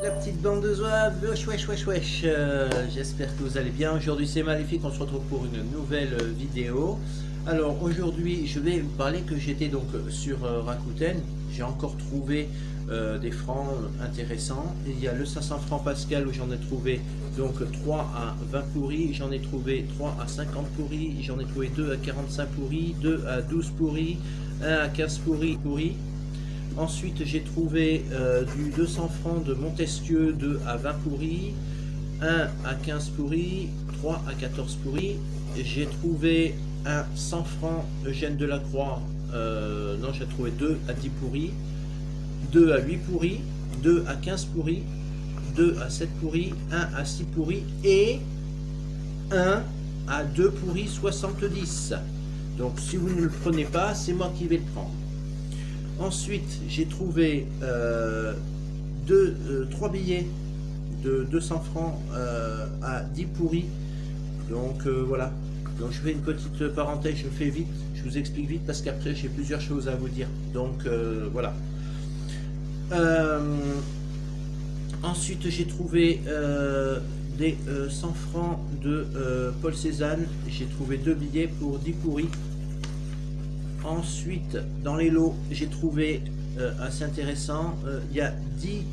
La petite bande de zouaves, wesh wesh wesh wesh, j'espère que vous allez bien. Aujourd'hui c'est Maléfique, on se retrouve pour une nouvelle vidéo. Alors aujourd'hui je vais vous parler que j'étais donc sur Rakuten. J'ai encore trouvé des francs intéressants. Il y a le 500 francs Pascal où j'en ai trouvé donc 3 à 20 pourris, j'en ai trouvé 3 à 50 pourris, j'en ai trouvé 2 à 45 pourris, 2 à 12 pourris, 1 à 15 pourris. Ensuite, j'ai trouvé du 200 francs de Montesquieu, 2 à 20 pourris, 1 à 15 pourris, 3 à 14 pourris. J'ai trouvé un 100 francs Eugène Delacroix, non, j'ai trouvé 2 à 10 pourris, 2 à 8 pourris, 2 à 15 pourris, 2 à 7 pourris, 1 à 6 pourris et 1 à 2 pourris 70. Donc, si vous ne le prenez pas, c'est moi qui vais le prendre. Ensuite, j'ai trouvé 3 billets de 200 francs à 10 pourris. Donc voilà. Donc je fais une petite parenthèse, je fais vite, je vous explique vite parce qu'après j'ai plusieurs choses à vous dire. Donc voilà. Ensuite, j'ai trouvé des 100 francs de Paul Cézanne. J'ai trouvé 2 billets pour 10 pourris. Ensuite, dans les lots, j'ai trouvé assez intéressant, il y a 10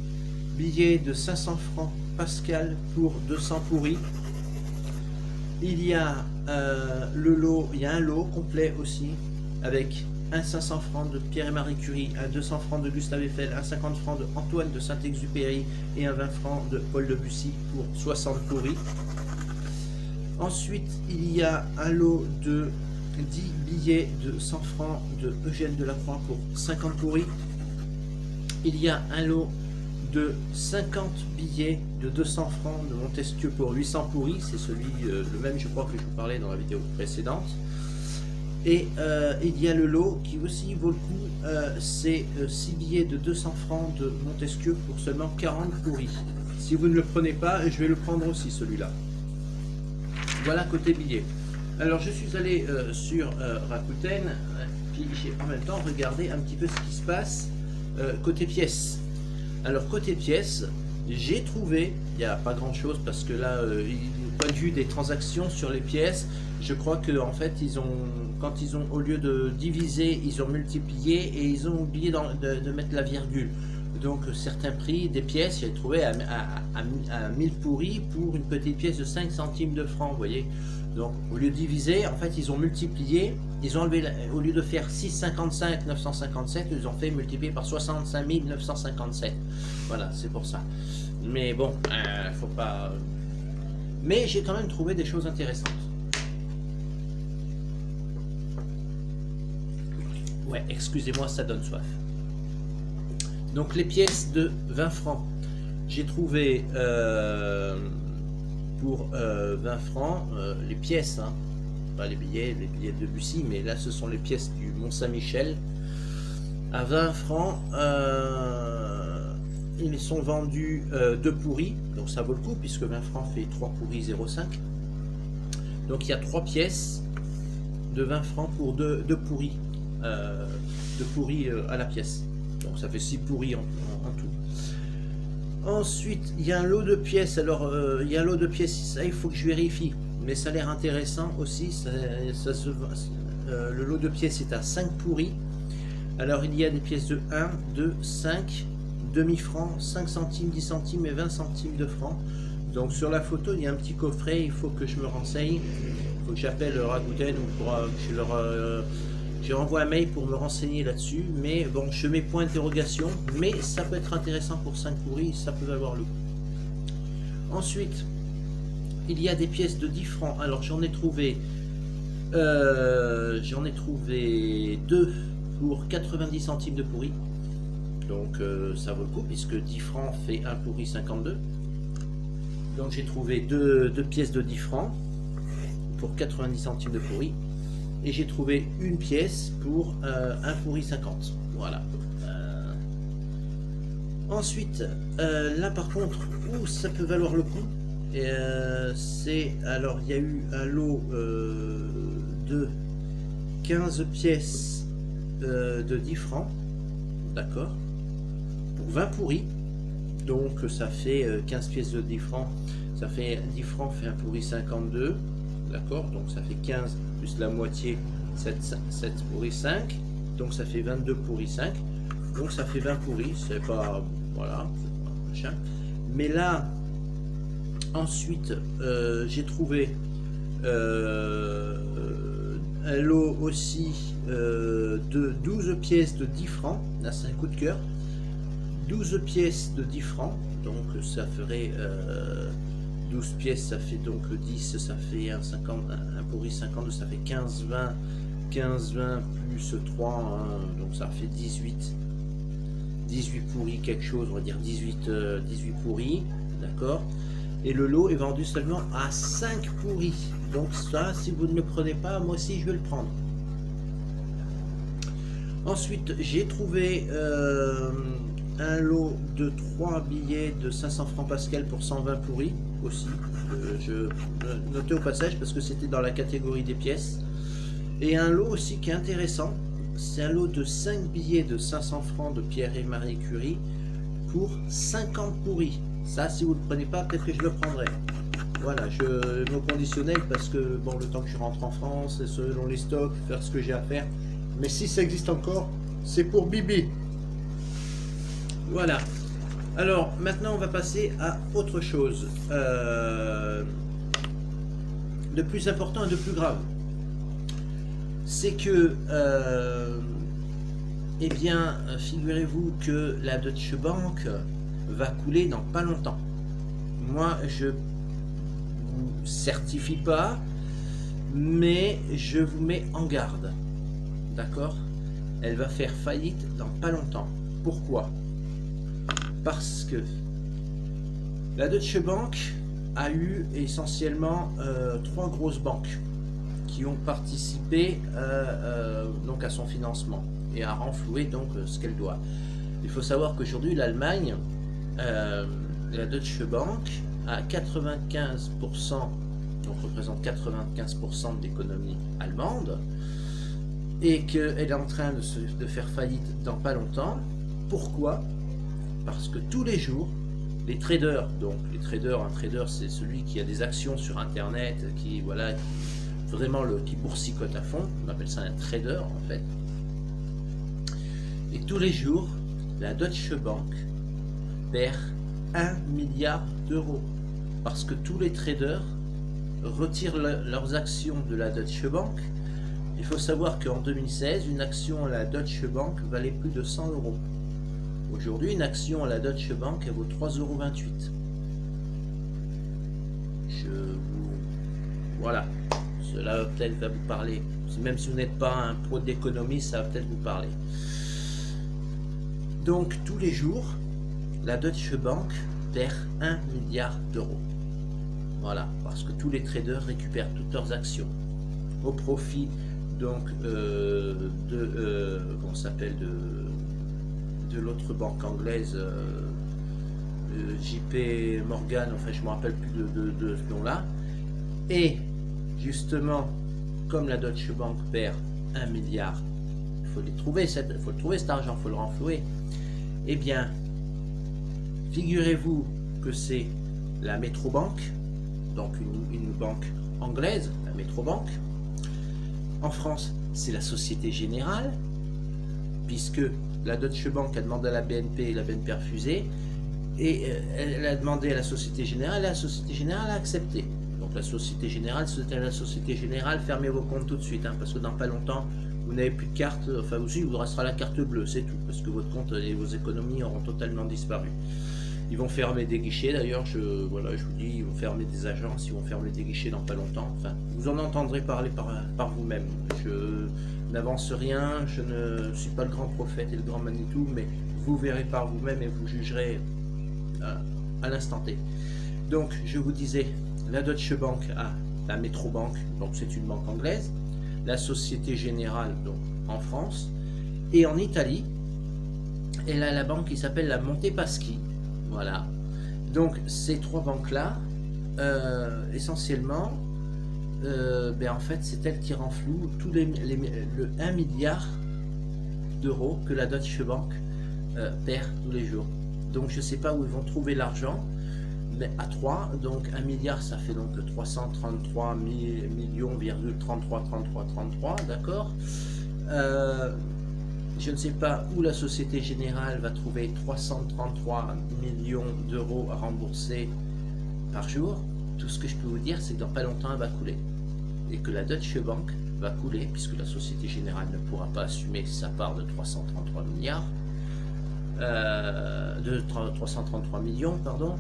billets de 500 francs Pascal pour 200 pourris. Il y a il y a un lot complet aussi avec un 500 francs de Pierre et Marie Curie, un 200 francs de Gustave Eiffel, un 50 francs de Antoine de Saint-Exupéry et un 20 francs de Paul Debussy pour 60 pourris. Ensuite, il y a un lot de 10 billets de 100 francs de Eugène Delacroix pour 50 pourris. Il y a un lot de 50 billets de 200 francs de Montesquieu pour 800 pourris. C'est celui, le même je crois que je vous parlais dans la vidéo précédente. Et il y a le lot qui aussi vaut le coup, c'est 6 billets de 200 francs de Montesquieu pour seulement 40 pourris. Si vous ne le prenez pas, je vais le prendre aussi celui-là. Voilà côté billets. Alors je suis allé sur Rakuten, puis j'ai en même temps regardé un petit peu ce qui se passe côté pièces. Alors côté pièces, j'ai trouvé, il n'y a pas grand chose parce que là, du point de vue des transactions sur les pièces, je crois que en fait quand ils ont, au lieu de diviser, ils ont multiplié et ils ont oublié de mettre la virgule. Donc certains prix des pièces, j'ai trouvé à 1000 pourris pour une petite pièce de 5 centimes de francs, vous voyez. Donc au lieu de diviser, en fait ils ont multiplié, ils ont enlevé, au lieu de faire 6,55 957, ils ont fait multiplier par 65 957. Voilà, c'est pour ça. Mais bon, faut pas... Mais j'ai quand même trouvé des choses intéressantes. Ouais, excusez-moi, ça donne soif. Donc les pièces de 20 francs, j'ai trouvé pour 20 francs les pièces, hein, pas les billets de Debussy, mais là ce sont les pièces du Mont-Saint-Michel. À 20 francs, ils sont vendus 2 pourris, donc ça vaut le coup puisque 20 francs fait 3 pourris 0,5. Donc il y a 3 pièces de 20 francs pour 2 pourris, 2 pourris à la pièce. Donc ça fait 6 pourris en tout. Ensuite, il y a un lot de pièces. Alors, il y a un lot de pièces, ça il faut que je vérifie. Mais ça a l'air intéressant aussi. Le lot de pièces est à 5 pourris. Alors, il y a des pièces de 1, 2, 5, demi-francs, 5 centimes, 10 centimes et 20 centimes de francs. Donc, sur la photo, il y a un petit coffret. Il faut que je me renseigne. Il faut que j'appelle Rakuten ou pour que je renvoie un mail pour me renseigner là-dessus, mais bon, je mets point d'interrogation, mais ça peut être intéressant pour 5 pourris, ça peut valoir le coup. Ensuite, il y a des pièces de 10 francs, alors j'en ai trouvé 2 pour 90 centimes de pourri, donc ça vaut le coup, puisque 10 francs fait 1 pourri 52, donc j'ai trouvé 2 pièces de 10 francs pour 90 centimes de pourri. Et j'ai trouvé une pièce pour 1 pourri 50. Voilà. Ensuite, là par contre, où ça peut valoir le coup, c'est... Alors, il y a eu un lot de 15 pièces de 10 francs. D'accord. Pour 20 pourris. Donc ça fait 15 pièces de 10 francs. Ça fait 10 francs fait un pourri 52. D'accord, donc ça fait 15 plus la moitié, 7 pourris 5. Donc ça fait 22 pourris 5. Donc ça fait 20 pourris. C'est pas. Voilà, c'est pas machin. Mais là, ensuite, j'ai trouvé un lot aussi de 12 pièces de 10 francs. Là, c'est un coup de cœur. 12 pièces de 10 francs. Donc ça ferait 12 pièces, ça fait donc 10, ça fait un pourri 52, ça fait 15, 20 plus 3, hein, donc ça fait 18 pourris quelque chose, on va dire 18 pourris, d'accord. Et le lot est vendu seulement à 5 pourris. Donc ça, si vous ne le prenez pas, moi aussi je vais le prendre. Ensuite, j'ai trouvé un lot de 3 billets de 500 francs Pascal pour 120 pourris aussi. Je notais au passage parce que c'était dans la catégorie des pièces. Et un lot aussi qui est intéressant, c'est un lot de 5 billets de 500 francs de Pierre et Marie Curie pour 50 pourris. Ça, si vous ne le prenez pas, peut-être que je le prendrai. Voilà, je me conditionnel parce que bon, le temps que je rentre en France, selon les stocks, faire ce que j'ai à faire. Mais si ça existe encore, c'est pour Bibi. Voilà. Alors, maintenant, on va passer à autre chose. De plus important et de plus grave. C'est que, eh bien, figurez-vous que la Deutsche Bank va couler dans pas longtemps. Moi, je vous certifie pas, mais je vous mets en garde. D'accord? Elle va faire faillite dans pas longtemps. Pourquoi? Parce que la Deutsche Bank a eu essentiellement 3 grosses banques qui ont participé donc à son financement et à renflouer donc ce qu'elle doit. Il faut savoir qu'aujourd'hui l'Allemagne, la Deutsche Bank a 95%, donc représente 95% de l'économie allemande, et qu'elle est en train de faire faillite dans pas longtemps. Pourquoi? Parce que tous les jours, les traders, donc les traders, un trader c'est celui qui a des actions sur internet, qui voilà, vraiment qui boursicote à fond, on appelle ça un trader en fait. Et tous les jours, la Deutsche Bank perd 1 milliard d'euros parce que tous les traders retirent leurs actions de la Deutsche Bank. Il faut savoir qu'en 2016, une action à la Deutsche Bank valait plus de 100 euros. Aujourd'hui, une action à la Deutsche Bank, elle vaut 3,28 euros. Voilà, cela peut-être va vous parler. Même si vous n'êtes pas un pro d'économie, ça va peut-être vous parler. Donc, tous les jours, la Deutsche Bank perd 1 milliard d'euros. Voilà, parce que tous les traders récupèrent toutes leurs actions au profit donc comment s'appelle de l'autre banque anglaise, JP Morgan, enfin je me rappelle plus de ce nom là. Et justement, comme la Deutsche Bank perd 1 milliard, il faut le trouver cet argent, il faut le renflouer. Eh bien, figurez-vous que c'est la Metrobank, donc une banque anglaise, la Metrobank. En France, c'est la Société Générale, puisque la Deutsche Bank a demandé à la BNP et la BNP a refusé, et elle a demandé à la Société Générale, et la Société Générale a accepté. Donc la Société Générale, c'était à la Société Générale, fermez vos comptes tout de suite, hein, parce que dans pas longtemps, vous n'avez plus de carte, enfin aussi, il vous restera la carte bleue, c'est tout, parce que votre compte et vos économies auront totalement disparu. Ils vont fermer des guichets, d'ailleurs, voilà, je vous dis, ils vont fermer des agences, ils vont fermer des guichets dans pas longtemps. Enfin, vous en entendrez parler par vous-même. Je n'avance rien, je ne suis pas le grand prophète et le grand Manitou, mais vous verrez par vous-même et vous jugerez à l'instant T. Donc, je vous disais, la Deutsche Bank a la Metrobank, donc c'est une banque anglaise, la Société Générale, donc en France, et en Italie, elle a la banque qui s'appelle la Monte Paschi. Voilà, donc ces 3 banques-là, essentiellement, en fait, c'est elles qui renflouent tous le 1 milliard d'euros que la Deutsche Bank perd tous les jours. Donc je ne sais pas où ils vont trouver l'argent, mais à 3, donc 1 milliard, ça fait donc 333 millions, 33, d'accord. Je ne sais pas où la Société Générale va trouver 333 millions d'euros à rembourser par jour. Tout ce que je peux vous dire, c'est que dans pas longtemps, elle va couler. Et que la Deutsche Bank va couler, puisque la Société Générale ne pourra pas assumer sa part de 333 milliards, de 333 millions, pardon.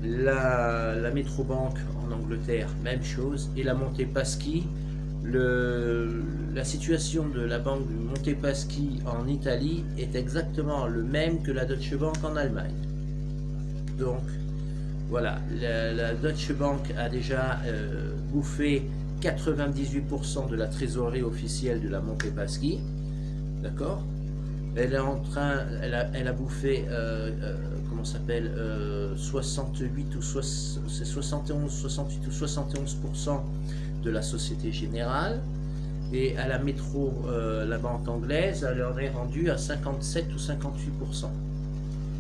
La Metrobank en Angleterre, même chose. Et la Montepaschi, la situation de la banque du Montepaschi en Italie est exactement le même que la Deutsche Bank en Allemagne. Donc, voilà, la Deutsche Bank a déjà bouffé 98% de la trésorerie officielle de la Montepaschi, d'accord. Elle est en train, elle a bouffé, comment s'appelle, 68 ou 71, 68 ou 71% de la Société Générale, et à la métro, la banque anglaise, elle en est rendue à 57 ou 58%.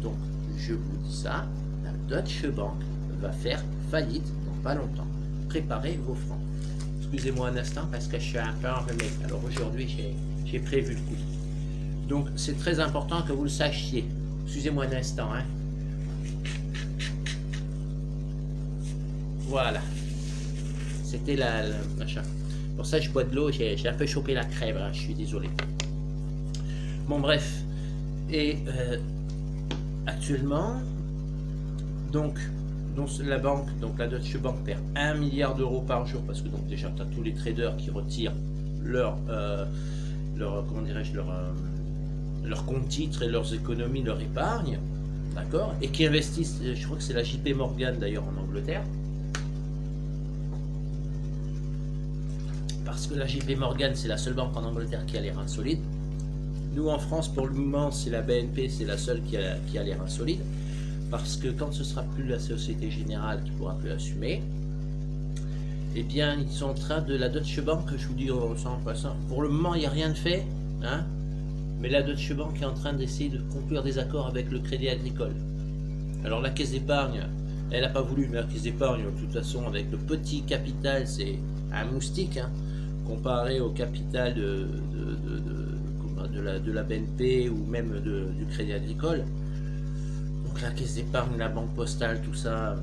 Donc, je vous dis ça, la Deutsche Bank va faire faillite dans pas longtemps. Préparez vos francs. Excusez-moi un instant parce que je suis un peu enrhumé. Alors aujourd'hui, j'ai prévu le coup. Donc, c'est très important que vous le sachiez. Excusez-moi un instant. Hein. Voilà. C'était la machin. Pour ça, je bois de l'eau. J'ai un peu chopé la crève. Hein, je suis désolé. Bon, bref. Et actuellement, donc la banque, donc la Deutsche Bank perd 1 milliard d'euros par jour parce que donc déjà tu as tous les traders qui retirent leur comment dirais-je, leur compte titres et leurs économies, leur épargne, d'accord, et qui investissent, je crois que c'est la JP Morgan d'ailleurs en Angleterre, parce que la JP Morgan c'est la seule banque en Angleterre qui a les reins solides. Nous en France pour le moment c'est la BNP, c'est la seule qui a les reins solides. Parce que quand ce sera plus la Société Générale qui pourra plus assumer, eh bien ils sont en train de la Deutsche Bank, je vous dis en passant, pour le moment il n'y a rien de fait, hein, mais la Deutsche Bank est en train d'essayer de conclure des accords avec le Crédit Agricole. Alors la caisse d'épargne, elle n'a pas voulu, mais la caisse d'épargne de toute façon avec le petit capital c'est un moustique, hein, comparé au capital de la BNP ou même du Crédit Agricole. Donc la caisse d'épargne, la banque postale, tout ça.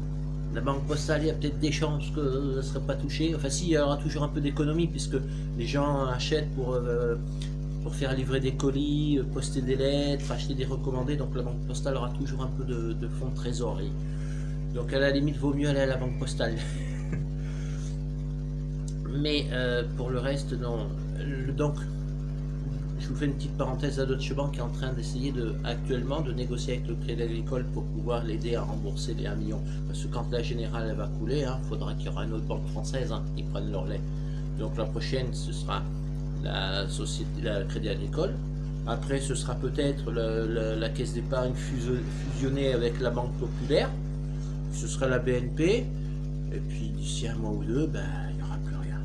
La banque postale, il y a peut-être des chances que ça ne serait pas touché. Enfin si, il y aura toujours un peu d'économie puisque les gens achètent pour faire livrer des colis, poster des lettres, acheter des recommandés. Donc la banque postale aura toujours un peu de fonds de trésorerie. Donc à la limite, vaut mieux aller à la banque postale. Mais pour le reste, non. Donc, je vous fais une petite parenthèse, la Deutsche Bank est en train d'essayer actuellement de négocier avec le Crédit Agricole pour pouvoir l'aider à rembourser les 1 million. Parce que quand la Générale elle va couler, il faudra qu'il y aura une autre banque française qui prenne leur lait. Donc la prochaine, ce sera la Crédit Agricole. Après, ce sera peut-être la caisse d'épargne fusionnée avec la Banque Populaire. Ce sera la BNP. Et puis d'ici un mois ou deux, il n'y aura plus rien.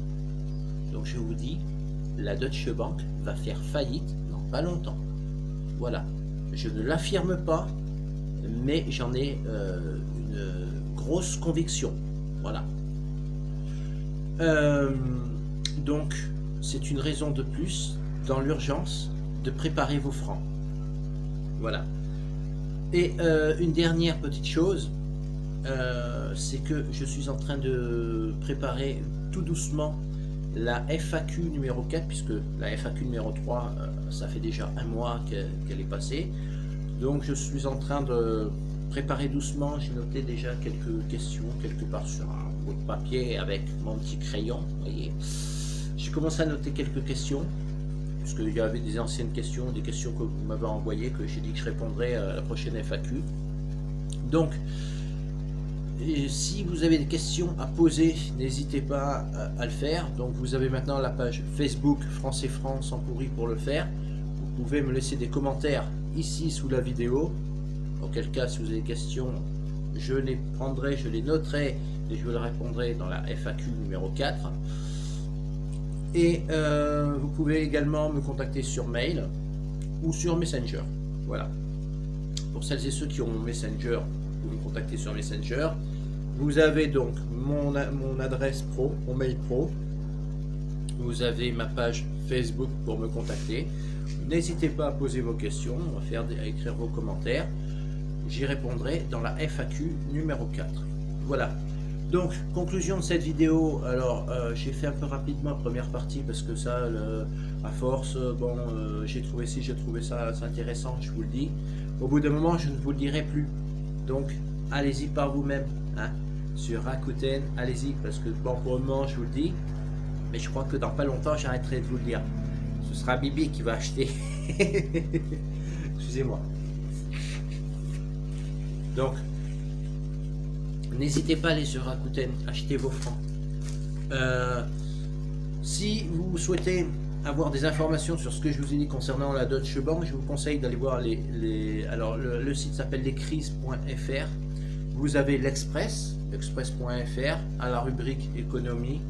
Donc je vous dis, la Deutsche Bank va faire faillite dans pas longtemps. Voilà. Je ne l'affirme pas, mais j'en ai une grosse conviction. Voilà. Donc, c'est une raison de plus, dans l'urgence, de préparer vos francs. Voilà. Et une dernière petite chose, c'est que je suis en train de préparer tout doucement la FAQ numéro 4, puisque la FAQ numéro 3, ça fait déjà un mois qu'elle est passée. Donc je suis en train de préparer doucement, j'ai noté déjà quelques questions quelque part sur un bout de papier avec mon petit crayon, voyez. J'ai commencé à noter quelques questions, puisqu'il y avait des anciennes questions, des questions que vous m'avez envoyées, que j'ai dit que je répondrais à la prochaine FAQ. Donc, et si vous avez des questions à poser, n'hésitez pas à le faire. Donc vous avez maintenant la page Facebook France et France sans pourri pour le faire. Vous pouvez me laisser des commentaires ici sous la vidéo. Auquel cas, si vous avez des questions, je les prendrai, je les noterai et je les répondrai dans la FAQ numéro 4. Et vous pouvez également me contacter sur mail ou sur Messenger. Voilà. pour celles et ceux qui ont mon Messenger, vous me contactez sur Messenger. Vous avez donc mon adresse pro, mon mail pro. Vous avez ma page Facebook pour me contacter. N'hésitez pas à poser vos questions, à écrire vos commentaires. J'y répondrai dans la FAQ numéro 4. Voilà. Donc, conclusion de cette vidéo. Alors, j'ai fait un peu rapidement la première partie parce que ça, à force, bon, j'ai trouvé ça intéressant, je vous le dis. Au bout d'un moment, je ne vous le dirai plus. Donc, allez-y par vous-même. Hein, sur Rakuten, allez-y, parce que bon, pour le moment, je vous le dis. Mais je crois que dans pas longtemps, j'arrêterai de vous le dire. Ce sera Bibi qui va acheter. Excusez-moi. Donc, n'hésitez pas à aller sur Rakuten, achetez vos francs. Si vous souhaitez avoir des informations sur ce que je vous ai dit concernant la Deutsche Bank, je vous conseille d'aller voir alors le site s'appelle lescrises.fr. Vous avez l'express.fr à la rubrique économie.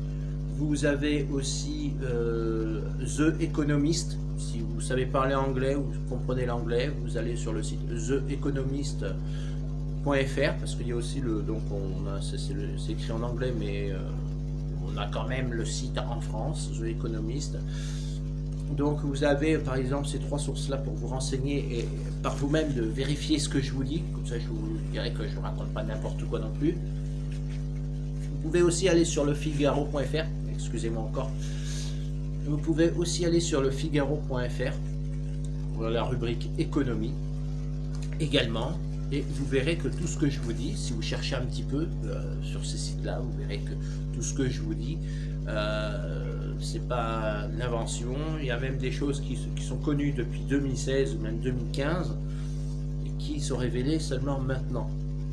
Vous avez aussi The Economist. Si vous savez parler anglais ou vous comprenez l'anglais, vous allez sur le site theeconomist.fr parce qu'il y a aussi c'est écrit en anglais, mais on a quand même le site en France, The Economist. Donc vous avez par exemple ces trois sources là pour vous renseigner et par vous-même de vérifier ce que je vous dis, comme ça je vous dirai que je ne raconte pas n'importe quoi non plus. Vous pouvez aussi aller sur le Figaro.fr, excusez-moi encore. Vous pouvez aussi aller sur le Figaro.fr pour la rubrique économie également, et vous verrez que tout ce que je vous dis, si vous cherchez un petit peu sur ces sites là, vous verrez que tout ce que je vous dis c'est pas une invention. Il y a même des choses qui sont connues depuis 2016 ou même 2015 et qui sont révélées seulement maintenant.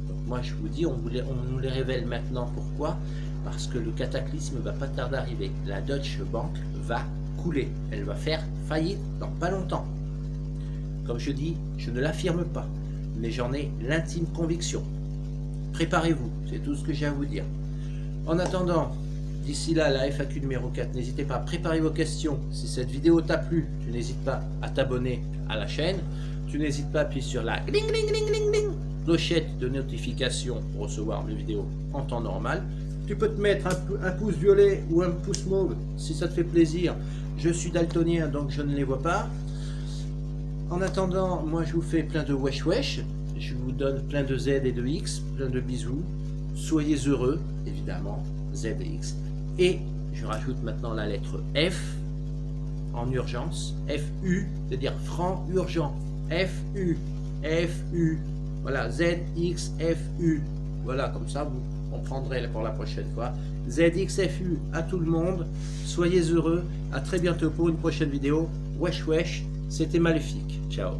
Donc moi je vous dis, on nous les révèle maintenant. Pourquoi? Parce que le cataclysme va pas tarder à arriver. La Deutsche Bank va couler, elle va faire faillite dans pas longtemps. Comme je dis, je ne l'affirme pas, mais j'en ai l'intime conviction. Préparez-vous, c'est tout ce que j'ai à vous dire. En attendant, d'ici là, la FAQ numéro 4, n'hésitez pas à préparer vos questions. Si cette vidéo t'a plu, tu n'hésites pas à t'abonner à la chaîne. Tu n'hésites pas à appuyer sur la clochette de notification pour recevoir mes vidéos en temps normal. Tu peux te mettre un pouce violet ou un pouce mauve si ça te fait plaisir. Je suis daltonien, donc je ne les vois pas. En attendant, moi je vous fais plein de wesh wesh. Je vous donne plein de Z et de X, plein de bisous. Soyez heureux, évidemment, Z et X. Et je rajoute maintenant la lettre F en urgence. FU, c'est-à-dire franc urgent. FU, FU. Voilà, ZXFU. Voilà, comme ça vous comprendrez pour la prochaine fois. ZXFU à tout le monde. Soyez heureux. À très bientôt pour une prochaine vidéo. Wesh wesh, c'était Maléfique. Ciao.